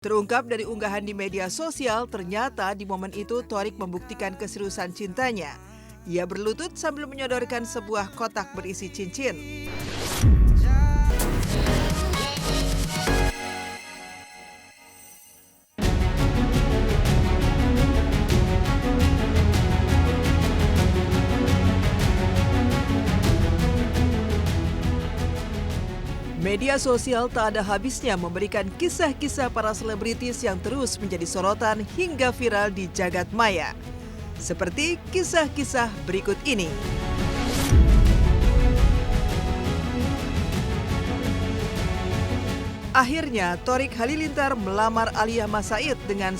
Terungkap dari unggahan di media sosial, ternyata di momen itu Thorik membuktikan keseriusan cintanya. Ia berlutut sambil menyodorkan sebuah kotak berisi cincin. Media sosial tak ada habisnya memberikan kisah-kisah para selebritis yang terus menjadi sorotan hingga viral di jagat maya. Seperti kisah-kisah berikut ini. Akhirnya, Thorik Halilintar melamar Alia Mas Said dengan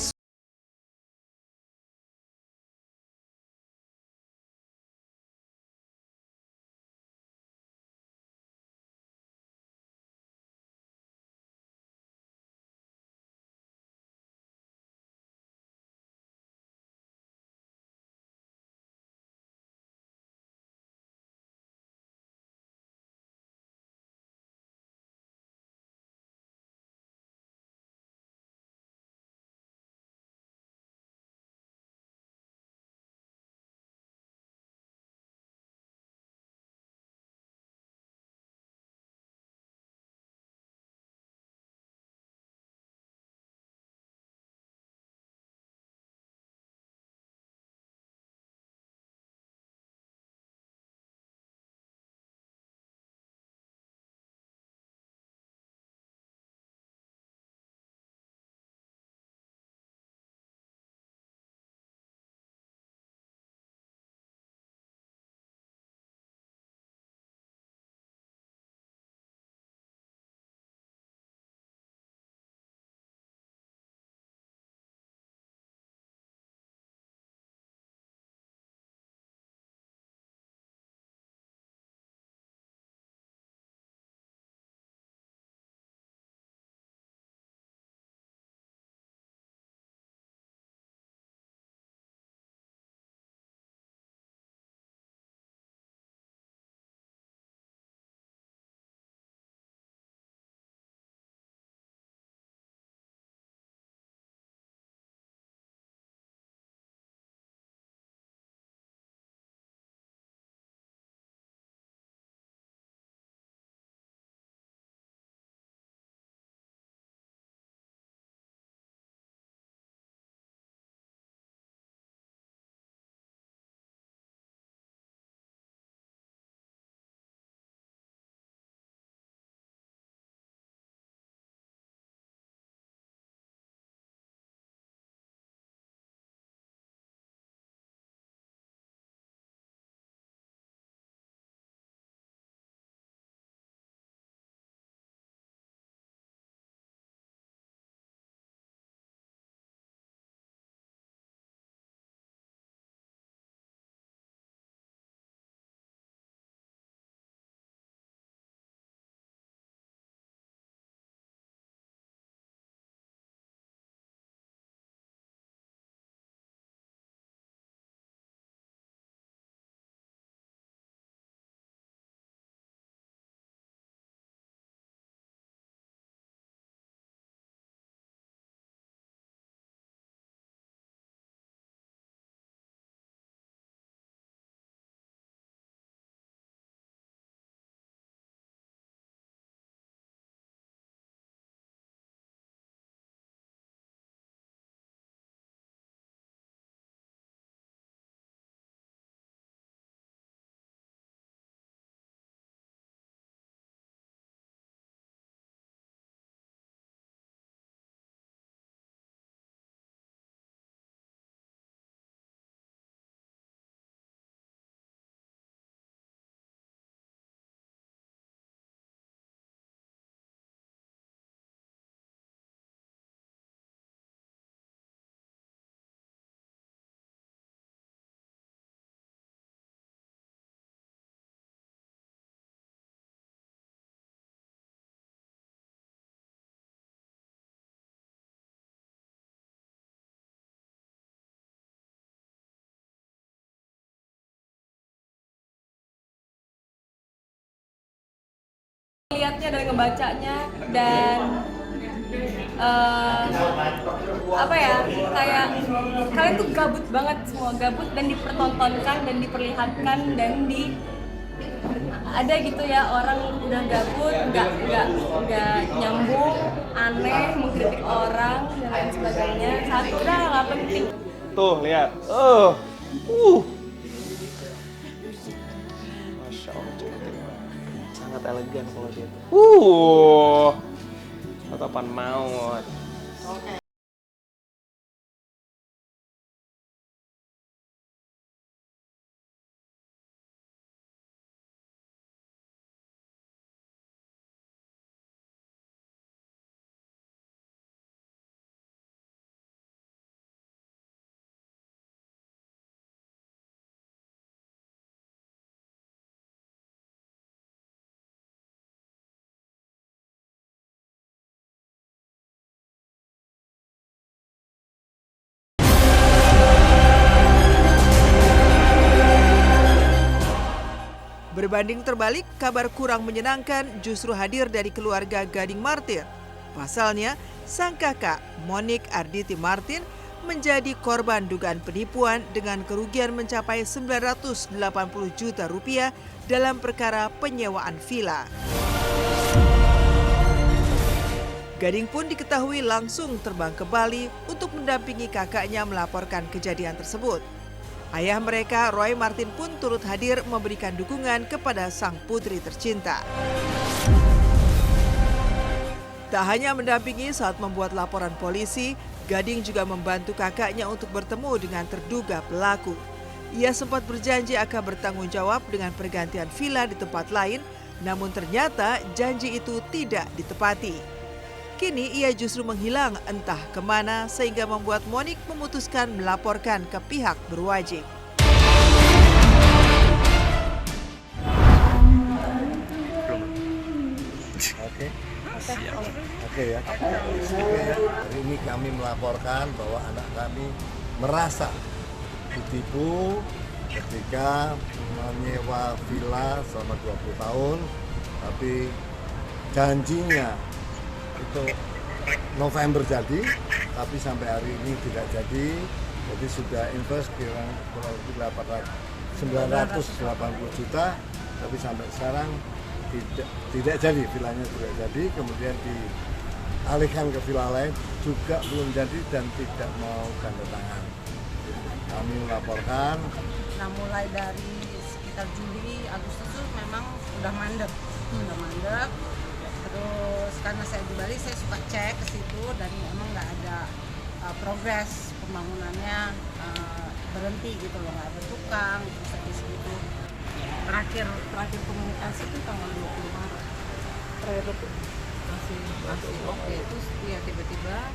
lihatnya dan ngebacanya dan apa ya, kayak kalian tuh gabut banget, semua gabut dan dipertontonkan dan diperlihatkan dan ada gitu ya, orang udah gabut, nggak nyambung, aneh, mengkritik orang dan lain sebagainya. Satu udah nggak penting. Tuh lihat, Masya Allah cantik, sangat elegan kalau dia tuh. Tatapan maut. Berbanding terbalik, kabar kurang menyenangkan justru hadir dari keluarga Gading Martin. Pasalnya, sang kakak, Monique Arditi Martin, menjadi korban dugaan penipuan dengan kerugian mencapai 980 juta rupiah dalam perkara penyewaan villa. Gading pun diketahui langsung terbang ke Bali untuk mendampingi kakaknya melaporkan kejadian tersebut. Ayah mereka, Roy Martin pun turut hadir memberikan dukungan kepada sang putri tercinta. Tak hanya mendampingi saat membuat laporan polisi, Gading juga membantu kakaknya untuk bertemu dengan terduga pelaku. Ia sempat berjanji akan bertanggung jawab dengan pergantian villa di tempat lain, namun ternyata janji itu tidak ditepati. Kini ia justru menghilang entah kemana sehingga membuat Monique memutuskan melaporkan ke pihak berwajib. Oke ya. Hari ini kami melaporkan bahwa anak kami merasa ditipu ketika menyewa villa selama 20 tahun, tapi janjinya itu November jadi, tapi sampai hari ini tidak jadi. Jadi sudah invest kurang lebih 980 juta, tapi sampai sekarang tidak jadi, villanya tidak jadi, kemudian dialihkan ke villa lain juga belum jadi dan tidak mau tanda tangan. Kami melaporkan. Nah, mulai dari sekitar Juli, Agustus itu memang udah mandek. Terus karena saya di Bali, saya suka cek ke situ dan memang nggak ada progres pembangunannya, berhenti gitu loh, nggak ada tukang, terus habis gitu. Terakhir komunikasi itu tanggal 20 Maret. Masih oke. Terus dia tiba-tiba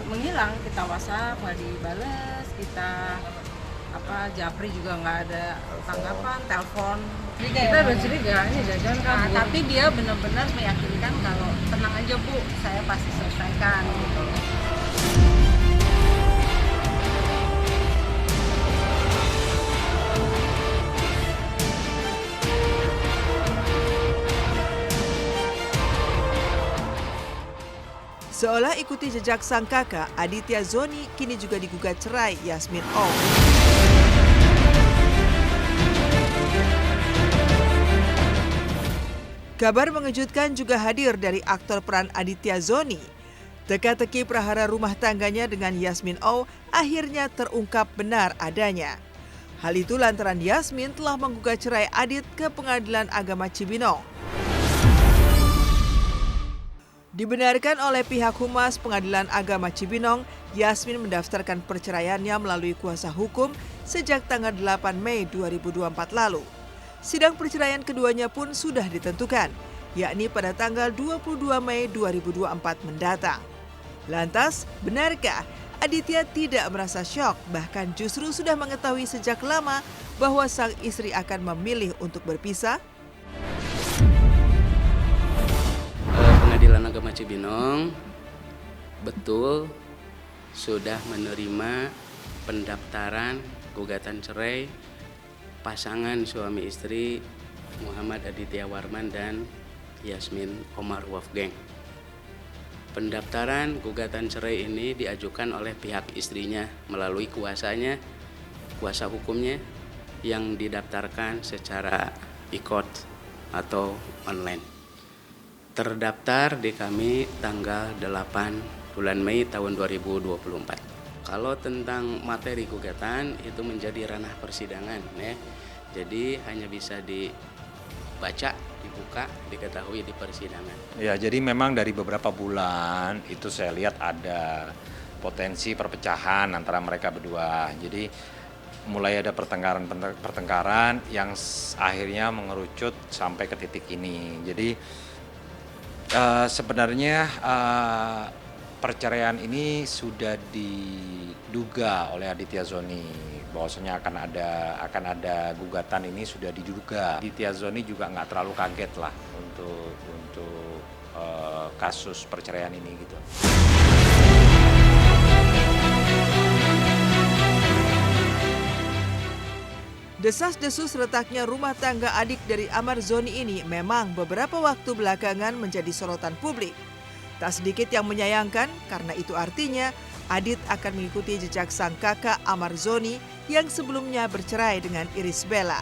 menghilang. Kita WhatsApp nggak dibales, kita Japri juga nggak ada tanggapan, telepon. Kita udah curiga ini jajan kan. Tapi dia benar-benar meyakinkan kalau tenang aja Bu, saya pasti selesaikan gitu. Seolah ikuti jejak sang kakak, Aditya Zoni kini juga digugat cerai Yasmin Ong. Kabar mengejutkan juga hadir dari aktor peran Aditya Zoni. Teka-teki prahara rumah tangganya dengan Yasmin Ong akhirnya terungkap benar adanya. Hal itu lantaran Yasmin telah menggugat cerai Adit ke Pengadilan Agama Cibinong. Dibenarkan oleh pihak Humas Pengadilan Agama Cibinong, Yasmin mendaftarkan perceraiannya melalui kuasa hukum sejak tanggal 8 Mei 2024 lalu. Sidang perceraian keduanya pun sudah ditentukan, yakni pada tanggal 22 Mei 2024 mendatang. Lantas, benarkah Aditya tidak merasa syok, bahkan justru sudah mengetahui sejak lama bahwa sang istri akan memilih untuk berpisah? Pengadilan Agama Cibinong betul sudah menerima pendaftaran gugatan cerai pasangan suami istri Muhammad Aditya Warman dan Yasmin Omar Wolfgang. Pendaftaran gugatan cerai ini diajukan oleh pihak istrinya melalui kuasanya, kuasa hukumnya yang didaftarkan secara e-court atau online. Terdaftar di kami tanggal 8 bulan Mei tahun 2024. Kalau tentang materi gugatan itu menjadi ranah persidangan ya. Jadi hanya bisa dibaca, dibuka, diketahui di persidangan. Ya, jadi memang dari beberapa bulan itu saya lihat ada potensi perpecahan antara mereka berdua. Jadi mulai ada pertengkaran yang akhirnya mengerucut sampai ke titik ini. Jadi sebenarnya perceraian ini sudah diduga oleh Aditya Zoni, bahwasanya akan ada gugatan ini sudah diduga. Aditya Zoni juga nggak terlalu kaget lah untuk kasus perceraian ini gitu. Desas-desus retaknya rumah tangga adik dari Amar Zoni ini memang beberapa waktu belakangan menjadi sorotan publik. Tak sedikit yang menyayangkan karena itu artinya Adit akan mengikuti jejak sang kakak Amar Zoni yang sebelumnya bercerai dengan Irish Bella.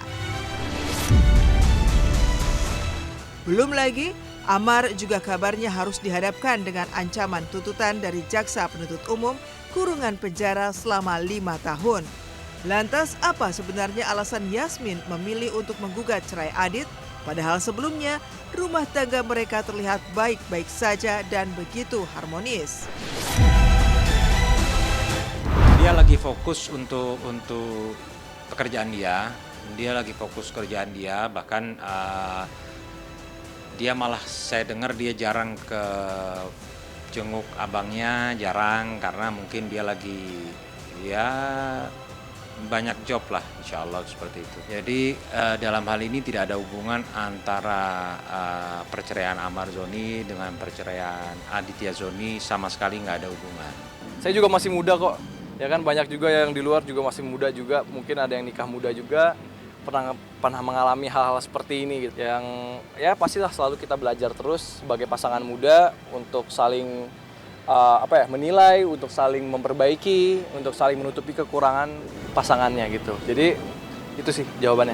Belum lagi, Amar juga kabarnya harus dihadapkan dengan ancaman tuntutan dari jaksa penuntut umum kurungan penjara selama 5 tahun. Lantas apa sebenarnya alasan Yasmin memilih untuk menggugat cerai Adit? Padahal sebelumnya rumah tangga mereka terlihat baik-baik saja dan begitu harmonis. Dia lagi fokus untuk pekerjaan dia. Dia lagi fokus kerjaan dia, bahkan dia malah saya dengar dia jarang ke jenguk abangnya, jarang karena mungkin dia lagi banyak job lah, insya Allah seperti itu. Jadi dalam hal ini tidak ada hubungan antara perceraian Amar Zoni dengan perceraian Aditya Zoni, sama sekali nggak ada hubungan. Saya juga masih muda kok, ya kan banyak juga yang di luar juga masih muda juga, mungkin ada yang nikah muda juga, pernah mengalami hal-hal seperti ini gitu. Yang ya pastilah selalu kita belajar terus sebagai pasangan muda untuk saling menilai, untuk saling memperbaiki, untuk saling menutupi kekurangan pasangannya gitu. Jadi itu sih jawabannya.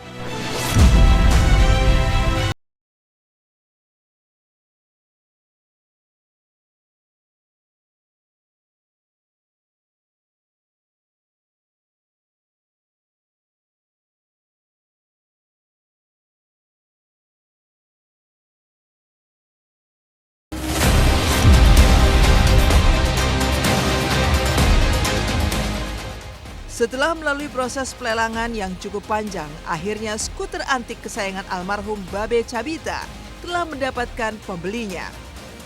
Setelah melalui proses pelelangan yang cukup panjang, akhirnya skuter antik kesayangan almarhum Babe Cabita telah mendapatkan pembelinya.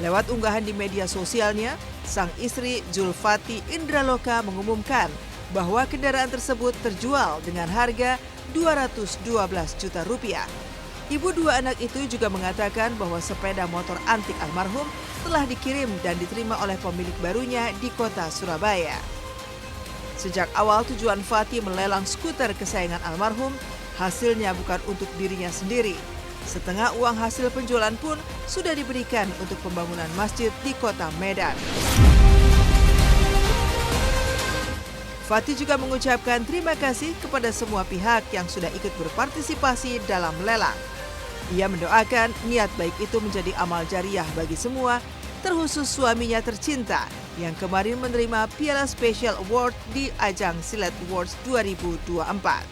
Lewat unggahan di media sosialnya, sang istri Zulfati Indraloka mengumumkan bahwa kendaraan tersebut terjual dengan harga 212 juta rupiah. Ibu dua anak itu juga mengatakan bahwa sepeda motor antik almarhum telah dikirim dan diterima oleh pemilik barunya di kota Surabaya. Sejak awal tujuan Fati melelang skuter kesayangan almarhum, hasilnya bukan untuk dirinya sendiri. Setengah uang hasil penjualan pun sudah diberikan untuk pembangunan masjid di kota Medan. Fati juga mengucapkan terima kasih kepada semua pihak yang sudah ikut berpartisipasi dalam lelang. Ia mendoakan niat baik itu menjadi amal jariah bagi semua, terkhusus suaminya tercinta yang kemarin menerima Piala Special Award di ajang Silat Awards 2024.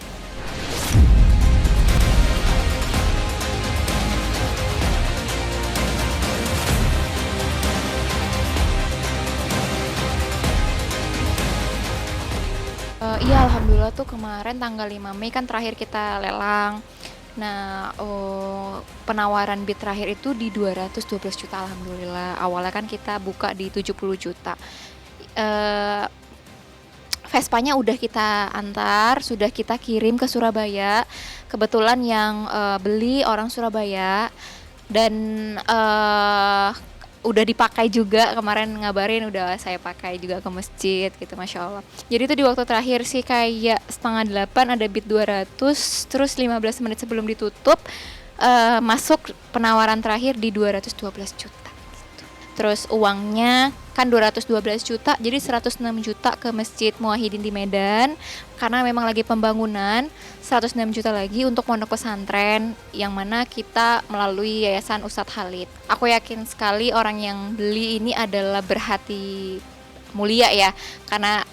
Iya, alhamdulillah tuh kemarin tanggal 5 Mei kan terakhir kita lelang. Nah, penawaran bid terakhir itu di 212 juta alhamdulillah. Awalnya kan kita buka di 70 juta. Vespanya udah kita antar, sudah kita kirim ke Surabaya. Kebetulan yang beli orang Surabaya dan udah dipakai juga, kemarin ngabarin udah saya pakai juga ke masjid gitu, Masya Allah. Jadi itu di waktu terakhir sih kayak 7:30 ada bid 200, terus 15 menit sebelum ditutup masuk penawaran terakhir di 212 juta gitu. Terus uangnya kan 212 juta, jadi 106 juta ke Masjid Muwahhidin di Medan. Karena memang lagi pembangunan, 106 juta lagi untuk pondok pesantren yang mana kita melalui Yayasan Ustadz Khalid. Aku yakin sekali orang yang beli ini adalah berhati mulia ya, karena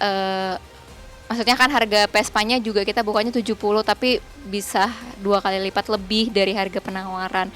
maksudnya kan harga Vespanya juga kita bukanya 70 tapi bisa 2 kali lipat lebih dari harga penawaran.